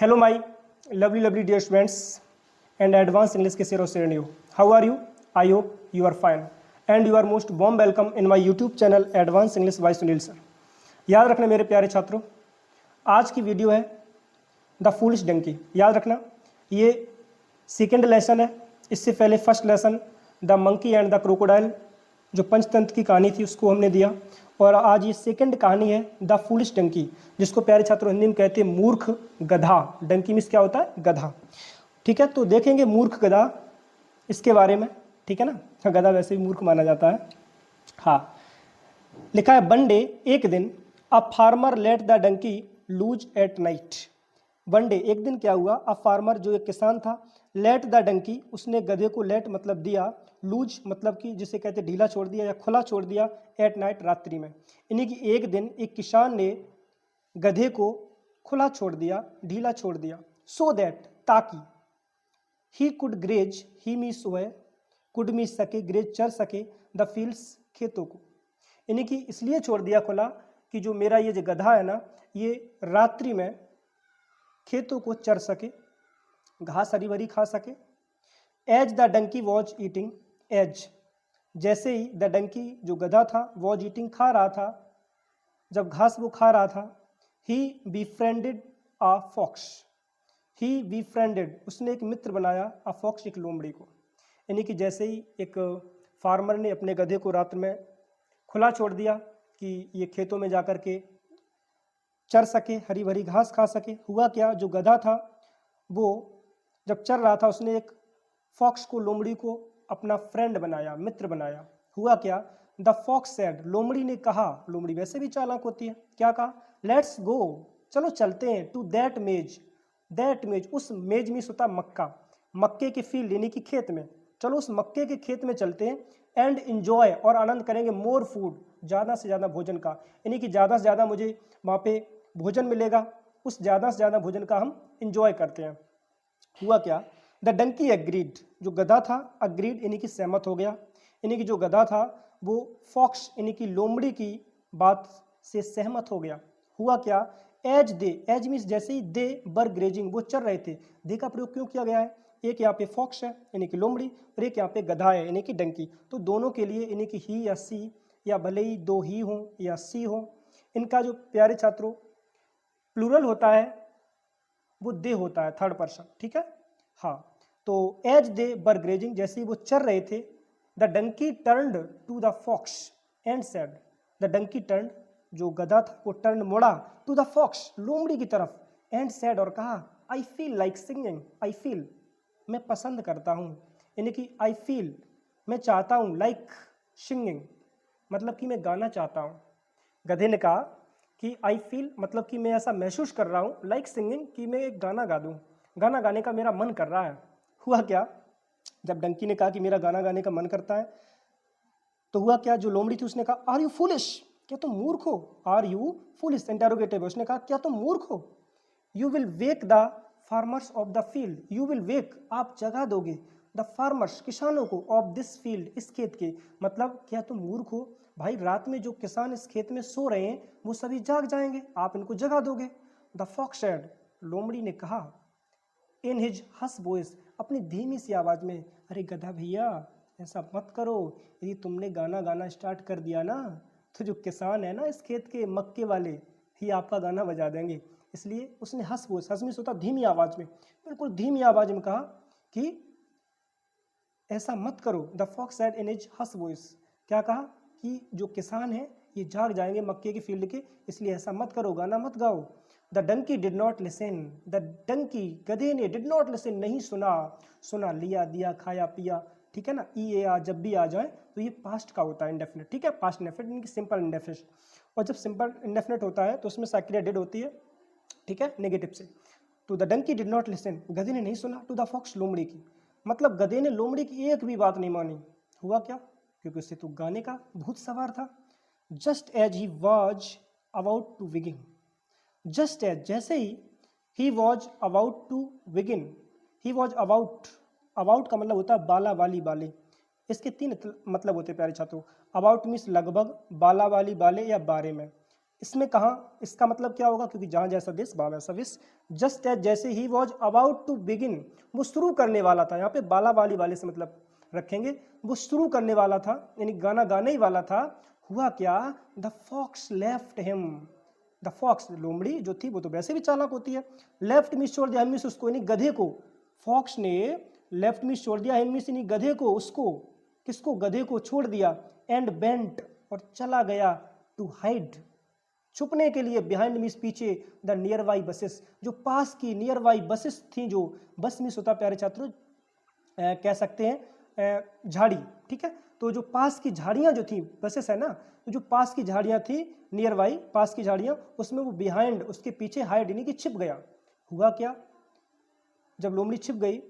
Hello, my lovely dear students and advanced English के zero student you. How are you? I hope you are fine. And you are most warm welcome in my YouTube channel Advanced English by Sunil sir. याद रखना मेरे प्यारे छात्रों, आज की video है the foolish Dunki. याद रखना ये सेकेंड लेसन है. इससे पहले first lesson the monkey and the crocodile जो पंचतंत्र की कहानी थी उसको हमने दिया, और आज ये सेकंड कहानी है द फूलिश डंकी, जिसको प्यारे छात्रों हिंदी में कहते हैं मूर्ख गधा. डंकी मीन्स क्या होता है? गधा. ठीक है, तो देखेंगे मूर्ख गधा इसके बारे में. ठीक है ना, गधा वैसे भी मूर्ख माना जाता है. हाँ, लिखा है वन डे, एक दिन, a farmer let the donkey loose at night. One day, एक दिन क्या हुआ, अ फार्मर जो एक किसान था, लेट द डंकी, उसने गधे को, लेट मतलब दिया, लूज मतलब कि जिसे कहते ढीला छोड़ दिया या खुला छोड़ दिया, एट नाइट रात्रि में. यानी कि एक दिन एक किसान ने गधे को खुला छोड़ दिया, ढीला छोड़ दिया, सो दैट ताकि, he could graze, he means वह, कुड मीन्स सके, ग्रेज चर सके, द फील्ड्स खेतों को. यानी कि इसलिए छोड़ दिया खुला कि जो मेरा ये जो गधा है ना, ये रात्रि में खेतों को चर सके, घास हरी भरी खा सके. As the donkey was eating, as जैसे ही द डंकी जो गधा था, वॉज ईटिंग खा रहा था, जब घास वो खा रहा था, ही बीफ्रेंडेड अ फॉक्स, ही बीफ्रेंडेड उसने एक मित्र बनाया, अ फॉक्स एक लोमड़ी को. यानी कि जैसे ही एक फार्मर ने अपने गधे को रात में खुला छोड़ दिया कि ये खेतों में जाकर के चर सके, हरी भरी घास खा सके, हुआ क्या, जो गधा था वो जब चर रहा था उसने एक फॉक्स को, लोमड़ी को अपना फ्रेंड बनाया, मित्र बनाया. हुआ क्या, द फॉक्स सेड, लोमड़ी ने कहा, लोमड़ी वैसे भी चालाक होती है, क्या कहा, लेट्स गो, चलो चलते हैं, टू दैट मेज, दैट मेज, उस मेज में होता मक्का, मक्के के फील्ड यानी कि खेत में, चलो उस मक्के के खेत में चलते हैं, एंड इंजॉय, और आनंद करेंगे, मोर फूड, ज़्यादा से ज़्यादा भोजन का. यानी कि ज़्यादा से ज़्यादा मुझे वहाँ पे भोजन मिलेगा, उस ज़्यादा से ज़्यादा भोजन का हम इंजॉय करते हैं. हुआ क्या, द डंकी एग्रीड, जो गधा था, अग्रीड यानी कि सहमत हो गया. यानी कि जो गधा था वो फॉक्स यानी कि लोमड़ी की बात से सहमत हो गया. हुआ क्या, एज दे, एज मीन्स जैसे ही, दे बर ग्रेजिंग, वो चल रहे थे. दे का प्रयोग क्यों किया गया है, एक यहाँ पे फॉक्स है यानी कि लोमड़ी, और एक यहाँ पे गधा है यानी कि डंकी. तो दोनों के लिए यानी कि ही या सी, या भले ही दो ही हो या सी हो, इनका जो प्यारे छात्रों प्लूरल होता है वो दे होता है, थर्ड पर्सन. ठीक है, हाँ. तो एज दे बर ग्रेजिंग, जैसे ही वो चल रहे थे, the donkey turned to the fox and said, the donkey turn, जो गधा था वो टर्न मुड़ा, टू द फॉक्स, लोमड़ी की तरफ, एंड सेड, और कहा, I feel like singing, I feel मैं पसंद करता हूँ, यानी कि आई फील मैं चाहता हूँ, लाइक सिंगिंग मतलब कि मैं गाना चाहता हूँ. गधे ने कहा कि आई फील मतलब कि मैं ऐसा महसूस कर रहा हूँ, लाइक सिंगिंग कि मैं एक गाना गा दूँ, गाना गाने का मेरा मन कर रहा है. हुआ क्या, जब डंकी ने कहा कि मेरा गाना गाने का मन करता है, तो हुआ क्या, जो लोमड़ी थी उसने कहा, आर यू फूलिश, क्या तुम मूर्ख हो, आर यू फूलिश इंटरोगेटिव, उसने कहा क्या तुम मूर्ख हो, you will wake the farmers of the field, you will wake आप जगा दोगे, द फार्मर्स किसानों को, ऑफ दिस फील्ड इस खेत के, मतलब क्या तुम मूर्ख हो भाई, रात में जो किसान इस खेत में सो रहे हैं वो सभी जाग जाएंगे, आप इनको जगा दोगे. द फॉक्स सेड, लोमड़ी ने कहा, इन हिज हस वॉइस, अपनी धीमी सी आवाज में, अरे गधा भैया ऐसा मत करो, यदि तुमने गाना गाना स्टार्ट कर दिया ना तो जो किसान है ना इस खेत के मक्के वाले, ही आपका गाना बजा देंगे. इसलिए उसने हस वॉइस, हस में सोता धीमी आवाज में, बिल्कुल धीमी आवाज में कहा कि ऐसा मत करो. The fox said in his hushed voice, क्या कहा कि जो किसान है ये जाग जाएंगे मक्के के फील्ड के, इसलिए ऐसा मत करो, गाना मत गाओ. The donkey did not listen, the donkey गधे ने, डिड नॉट लिसन नहीं सुना, सुना लिया दिया खाया पिया. ठीक है ना, ई ए आ जब भी आ जाए तो ये पास्ट का होता है इंडेफिनिट. ठीक है, पास्ट इंडेफिनिट यानी कि सिंपल इंडेफिनिट, और जब सिंपल इंडेफिनिट होता है तो उसमें साइक्रिया डिड होती है. ठीक है, नेगेटिव से. To the donkey did not listen, गधे ने नहीं सुना, टू द फॉक्स लोमड़ी की, मतलब गधे ने लोमड़ी की एक भी बात नहीं मानी. हुआ क्या, क्योंकि उससे तो गाने का भूत सवार था. Just as he was about to begin, just as जैसे ही was about to begin, he was about, about का मतलब होता है बाला वाली बाले, इसके तीन मतलब होते हैं प्यारे छात्रों. अबाउट मीन्स लगभग, बाला वाली बाले या बारे में. इसमें कहाँ, इसका मतलब क्या होगा, क्योंकि जहाँ जैसा देश वहाँ वैसा विश। जस्ट एज, जैसे ही वॉज अबाउट टू बिगिन, वो शुरू करने वाला था, यहाँ पे बाला बाली वाले से मतलब रखेंगे, वो शुरू करने वाला था, यानी गाना गाने ही वाला था। हुआ क्या, the fox left him, the fox लोमड़ी जो थी वो तो वैसे भी चालाक होती है, लेफ्ट मीन्स छोड़ दिया, मीन्स उसको, यानी गधे को, फॉक्स ने लेफ्ट मीन्स छोड़ दिया, मीन्स यानी गधे को, उसको, किसको, गधे को छोड़ दिया, एंड बेंट, और चला गया, टू हाइड, छुपने के लिए, बिहाइंड मीन्स पीछे, द नियर बाई बसेस, जो पास की नियर बाई बसेस थी, जो बस मीन्स होता प्यारे छात्रों कह सकते हैं झाड़ी, ठीक है। तो जो पास की झाड़ियाँ जो थी, बसेस है ना, तो जो पास की झाड़ियाँ थी, नियर बाई पास की झाड़ियाँ, उसमें वो बिहाइंड, उसके पीछे हाइड यानी कि छिप गया। हुआ क्या, जब लोमड़ी छिप गई,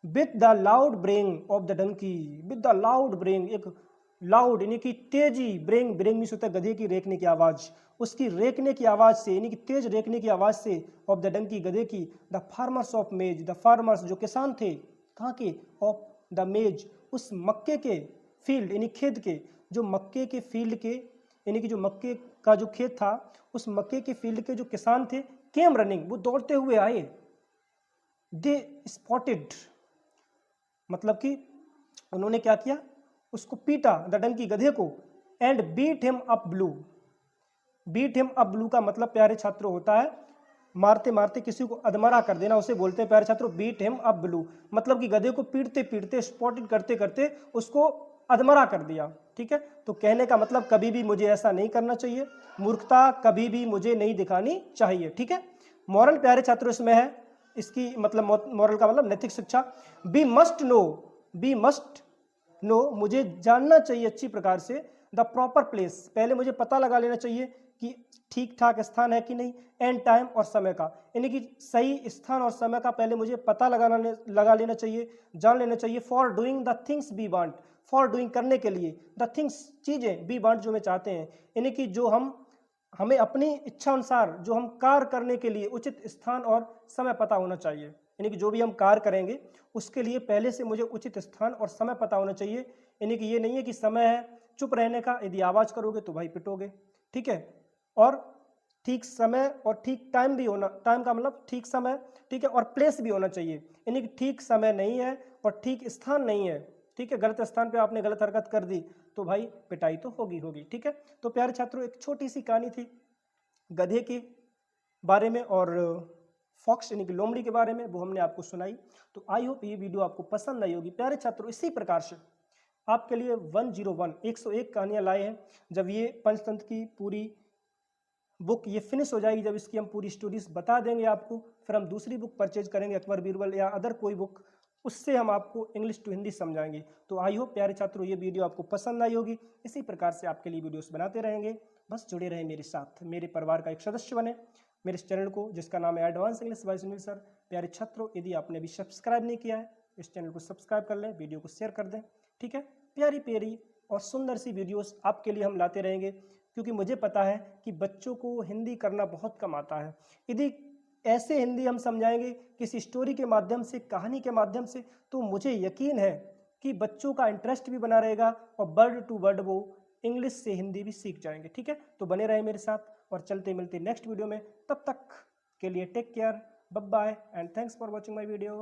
with the loud braying of the donkey, with the loud braying, एक लाउड यानी कि तेजी, ब्रेइंग, ब्रेइंग मीन्स होता है गधे की रेखने की आवाज, उसकी रेखने की आवाज से, यानी कि तेज रेखने की आवाज से, ऑफ द डंकी, गधे की, द फार्मर्स ऑफ मेज, द फार्मर्स जो किसान थे, कहाँ के, ऑफ द मेज, उस मक्के के फील्ड यानी खेत के, जो मक्के के फील्ड के, यानी कि जो मक्के का जो खेत था, उस मक्के के फील्ड के जो किसान थे, केम रनिंग, वो दौड़ते हुए आए, दे स्पॉटेड, मतलब कि उन्होंने क्या किया, उसको पीटा, द डंकी, गधे को, and beat him up blue, beat him up blue का मतलब प्यारे छात्रों होता है मारते मारते किसी को अधमरा कर देना, उसे बोलते हैं प्यारे छात्रों बीट हिम अप ब्लू, मतलब कि गधे को पीटते पीटते, स्पॉटेड करते करते उसको अधमरा कर दिया, ठीक है। तो कहने का मतलब कभी भी मुझे ऐसा नहीं करना चाहिए, मूर्खता कभी भी मुझे नहीं दिखानी चाहिए, ठीक है। मॉरल प्यारे छात्रों इसमें है, इसकी मतलब मॉरल का मतलब नैतिक शिक्षा, we must know, we must know, मुझे जानना चाहिए अच्छी प्रकार से, द प्रॉपर प्लेस, पहले मुझे पता लगा लेना चाहिए कि ठीक ठाक स्थान है कि नहीं, एंड टाइम, और समय का, यानी कि सही स्थान और समय का पहले मुझे पता लगा लेना चाहिए, जान लेना चाहिए, for doing the things we want, for doing करने के लिए, द थिंग्स चीजें, बी वांट जो मैं चाहते हैं, यानी कि जो हमें अपनी इच्छा अनुसार जो हम कार्य करने के लिए उचित स्थान और समय पता होना चाहिए, यानी कि जो भी हम कार्य करेंगे उसके लिए पहले से मुझे उचित स्थान और समय पता होना चाहिए, यानी कि ये नहीं है कि समय है चुप रहने का, यदि आवाज करोगे तो भाई पिटोगे, ठीक है। और ठीक समय और ठीक टाइम भी होना, टाइम का मतलब ठीक समय, ठीक है, और प्लेस भी होना चाहिए, यानी कि ठीक समय नहीं है और ठीक स्थान नहीं है, ठीक है, गलत स्थान पे आपने गलत हरकत कर दी तो भाई पिटाई तो होगी होगी, ठीक है। तो प्यारे छात्रों एक छोटी सी कहानी थी गधे के बारे में और फॉक्स यानी कि लोमड़ी के बारे में, वो हमने आपको सुनाई। तो आई होप ये वीडियो आपको पसंद आई होगी। प्यारे छात्रों इसी प्रकार से आपके लिए 101 101 कहानियां लाए हैं। जब ये पंचतंत्र की पूरी बुक ये फिनिश हो जाएगी, जब इसकी हम पूरी स्टोरीज बता देंगे आपको, फिर हम दूसरी बुक परचेज करेंगे अकबर बीरबल या अदर कोई बुक, उससे हम आपको इंग्लिश टू हिंदी समझाएंगे। तो आई होप प्यारे छात्रों ये वीडियो आपको पसंद आई होगी। इसी प्रकार से आपके लिए वीडियोस बनाते रहेंगे, बस जुड़े रहें मेरे साथ, मेरे परिवार का एक सदस्य बने मेरे इस चैनल को जिसका नाम है advance English by Sunil sir. प्यारे छात्रों यदि आपने अभी सब्सक्राइब नहीं किया है इस चैनल को सब्सक्राइब कर लें, वीडियो को शेयर कर दें, ठीक है। प्यारी प्यारी और सुंदर सी वीडियोस आपके लिए हम लाते रहेंगे, क्योंकि मुझे पता है कि बच्चों को हिंदी करना बहुत कम आता है। यदि ऐसे हिंदी हम समझाएंगे किसी स्टोरी के माध्यम से, कहानी के माध्यम से, तो मुझे यकीन है कि बच्चों का इंटरेस्ट भी बना रहेगा और वर्ड टू वर्ड वो इंग्लिश से हिंदी भी सीख जाएंगे, ठीक है। तो बने रहे मेरे साथ और चलते मिलते नेक्स्ट वीडियो में, तब तक के लिए take care, bye bye and thanks for watching my video.